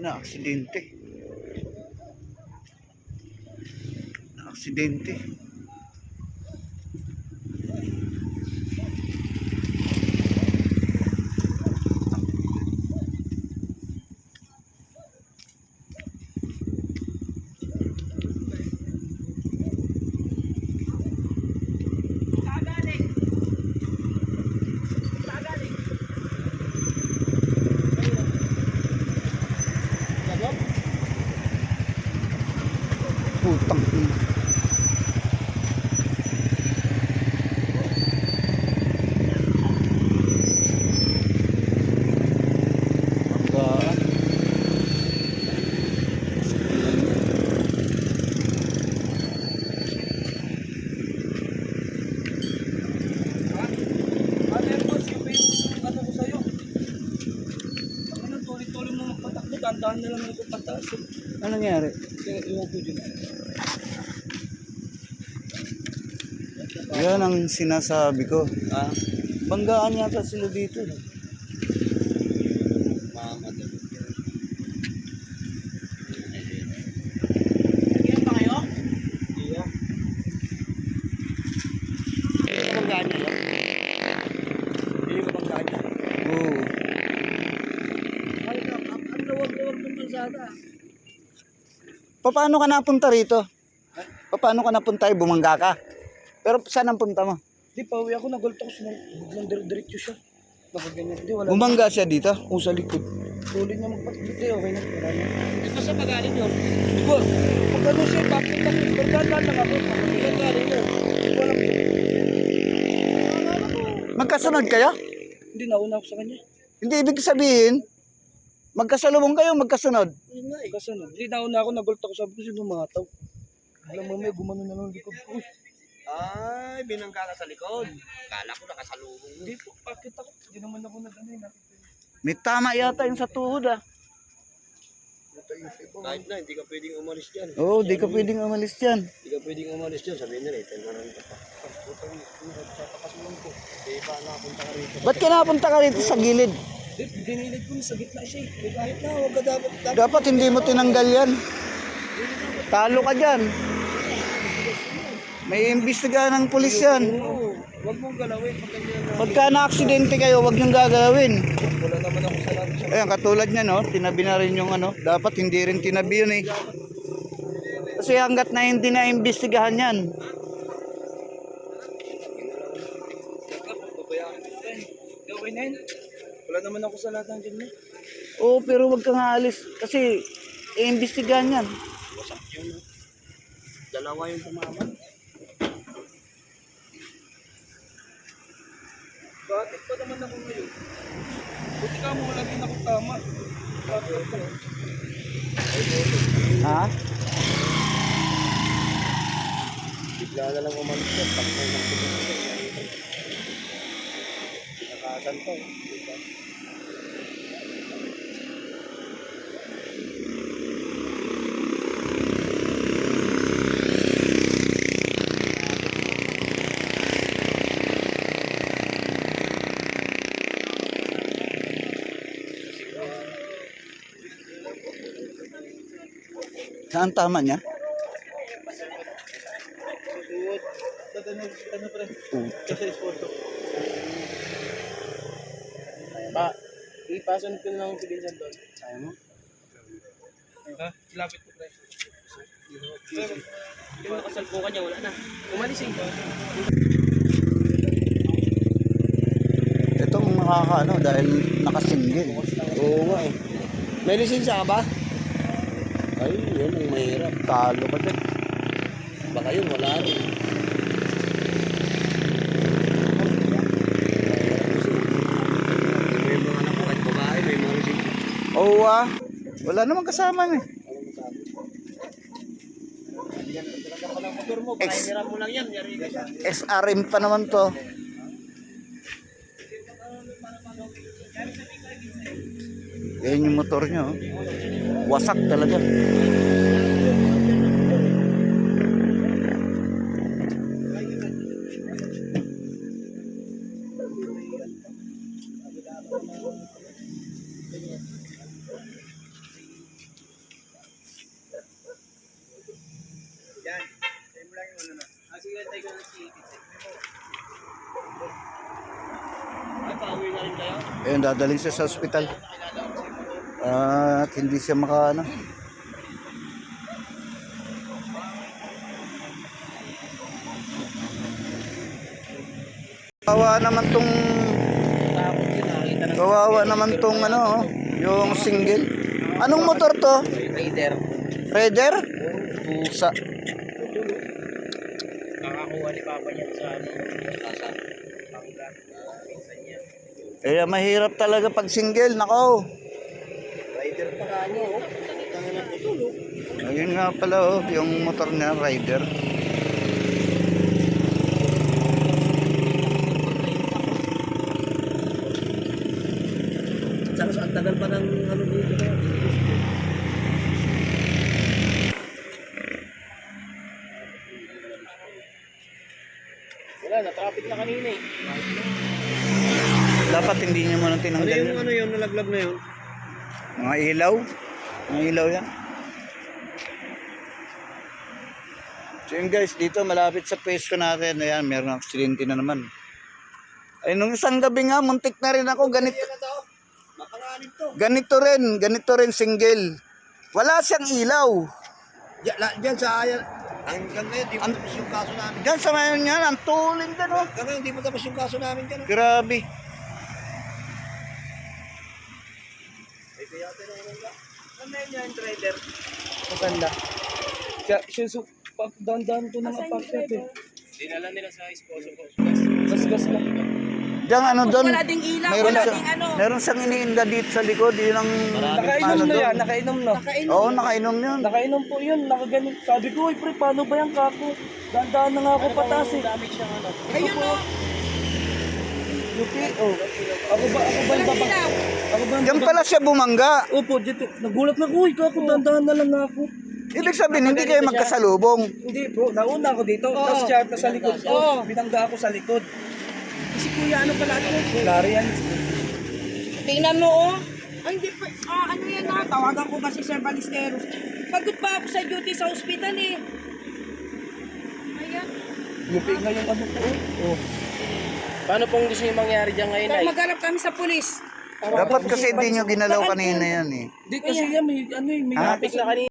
Na aksidente. Na aksidente. Putang ina. Banggaan. Tuloy-tuloy mo magpatakbo, tandaan na lang ako pataas. Ano nangyari? Kaya iwan ko dyan. Yan ang sinasabi ko. Ah, Banggaan yata sila dito. mama daw. Nagyan ba kayo? Iya. Hindi ka bang ganyan yun? Hindi ko bang kanya. Oo. Ay, ang lawag-lawag ng kalsada. Paano ka napunta rito? Paano ka napunta? Bumangga ka? Pero saan ang punta mo? Di pa, uwi ako, nagulto ko sa biglang diretso siya. Nakaganyan. Di, wala. Bumangga siya dito? O sa likod. Tuloy niya magpatakbo. Di, okay na. Wala na. Ito sa magaling yun. Di ba? Pag ano siya, bakit ako? Pagdaan lang ako. Pagdaan galing yun. Di ko alam yun. Magkasunod kayo? Hindi, nauna ako sa kanya. Hindi ibig sabihin, magkasalubong kayo, magkasunod. Yun nga eh. Kasunod. Hindi, nauna ako, nagulto ko. Sabi ko, sino mga tao? Alam mo, may gumano na lang likod ko. Ay, binangga ka sa likod. Kala ko nakasalubong. Hindi po, bakit ako? Hindi naman ako nag-anay. May tama yata yung sa tuhod ah. Kahit na, hindi ka pwedeng umalis dyan. Oo, di ka pwedeng umalis dyan. Hindi ka pwedeng umalis dyan. Sabihin nila, ito naman ka pa. Papasulan ko. Di ba napunta ka rito? Ba't ka napunta ka rito sa gilid? Dinilig ko na sa gitna siya eh. Kahit na, huwag ka dapat. Dapat hindi mo tinanggal yan. Talo ka dyan. May imbestigahan ng pulis yan. Oo, huwag mong galawin. Pag ganyan na. Pagka na-aksidente kayo, huwag niyong gagawin. Wala naman ako sa lahat siya. Ayan, katulad niya, no? Tinabi na rin yung ano. Dapat hindi rin tinabi yun eh. Kasi hanggat na hindi na-imbestigahan yan. Pabayaan ko yan. Gawin na yun. Wala naman ako sa lahat ng dyan eh. Oo, pero huwag kang aalis. Kasi, i-imbestigahan yan. Wasak yun. Dalawa yung tumama. Bakit pa naman ako ngayon? Buti ka mo lagi na akong tama. Bakit pa? Ha? Bigla na lang umalis yan. Takbo ng pulis. Nakasan to. Diba? Saan tama niya? Ano pre? Kasi isporto. Ipasan ko lang ang pilinsan doon. Ayaw mo? Ha? Lapit ko pre. Yung nakasalpukan niya, wala na. Umalis eh. Itong nakakaano dahil nakasinggil. Oo nga eh. May lisensya ka ba? Ay, yun ang mahirap. Talo ka dyan. Baka yun, wala rin. May mga anak ko, kahit babae, may mga lisensya. Oo ah. Wala namang kasama eh. Motor mo, pahiram mo lang yan. Yari ka siya. SRM pa naman to. Yan yung motor nyo. Wasak talaga. Ayun, dadaling siya sa ospital. At hindi siya maka, ano. Kawawa naman tong ano, yung single. Anong motor to? Raider. Raider? Pusa. Nakakuha ni Papa niya sa ano. Eh, mahirap talaga pag single, nako. Raider pa ka niyo. Tangan ng putulo. Ayun nga pala, oh, yung motor niya, Raider. Saka sa tagal pa ng ano dito kaya. Wala, na-traffic na kanina eh. Dapat hindi niyo muna Ano tinanggal yung yun. ano yun, nalaglag na yun? Mga ilaw. Mga ilaw yan. So yun guys, dito malapit sa pwesto natin. Ayan, mayroong aksidente na naman. Ay, nung isang gabi nga, muntik na rin ako. Ganito rin single. Wala siyang ilaw. Diyan sa ayan. Hanggang ngayon, di mo tapos yung kaso namin. Diyan sa mayon yan, ang tulin ka, no? Hanggang ngayon, di mo tapos yung kaso namin dyan. Grabe. Ano yun yung driver? Maganda. Siya pagdandaan to ng apartment eh. Dinala nila sa esposo ko. Gas lang. Diyan ano doon? Wala ding ilaw, Meron wala siya, ding ano. meron siyang iniinda dito sa likod. Yun ang Nakainom na yan, nakainom na. Oo, nakainom yun. Nakainom po yun, nakaganon. Sabi ko, pre, paano ba yung kako? Dandaan na nga ako patas eh. Ayun o. Yupi, oh. Ako ba yung Walang babang? ilaw. Ako ba Diyan pala siya bumangga. Opo, dito. Nagulat na ko, kako, dandaan na lang ako. Ibig sabihin, hindi kayo magkasalubong. Hindi bro, nauna ako dito. Tapos siya sa likod ko. Oo. Binangga ako sa likod. Si Kuya, ano pala ito? Lari yan. Tingnan mo, oh. Ay, hindi pa. Ano yan na? Tawagan ko ba si Sir Ballesteros? Pagod pa ako sa duty sa ospital eh. Ayan. Yupi nga yung ano ko. Oh. Paano pong gusto niyo mangyari dyan ngayon ay? Maghanap kami sa pulis. Dapat kasi hindi nyo ginalaw kanina yan eh. Hindi kasi yan, may ano eh, may Ah? traffic na kanina.